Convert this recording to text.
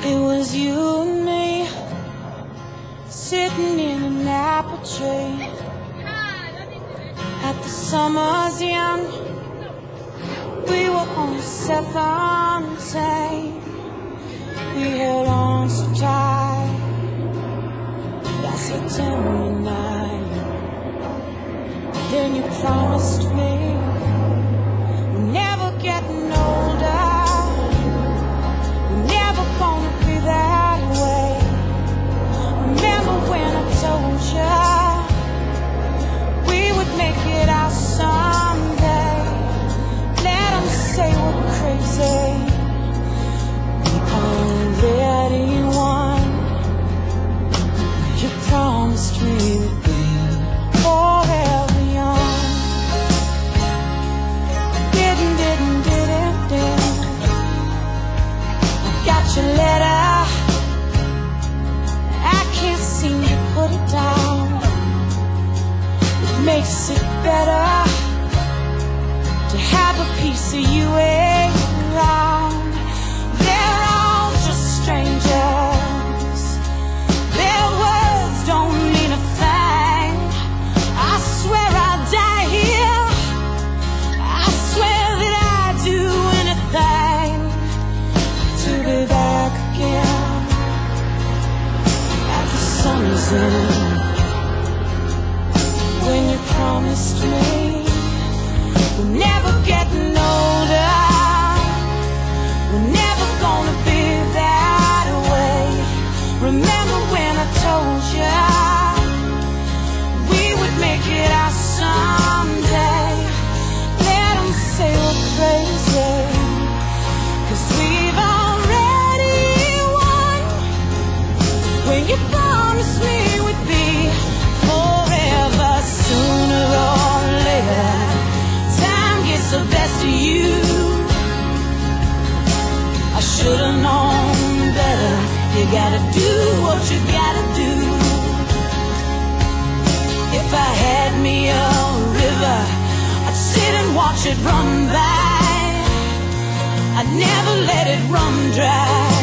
It was you and me, sitting in an apple tree at the summer's end. We were on 17. We held on so tight that September night. Then you promised me we're never getting older, we're never gonna be that way. Remember when I told you we would make it out someday? Let them say we're crazy, we already won. You promised me we'd be forever young. Didn't. I got your letter, I can't seem to put it down. It makes it better to have a piece of you around. They're all just strangers, their words don't mean a thing. I swear I'll die here, I swear that I'd do anything to be back again at the summer's end. When you promised me we're never getting older, we're never gonna be that way. Remember when I told you we would make it out someday? Let them say we're crazy, 'cause we've already won. When you promised me we'd be forever, sooner or later time gets the best of you. I should've known better, you gotta do what you gotta do. If I had me a river, I'd sit and watch it run by, I'd never let it run dry.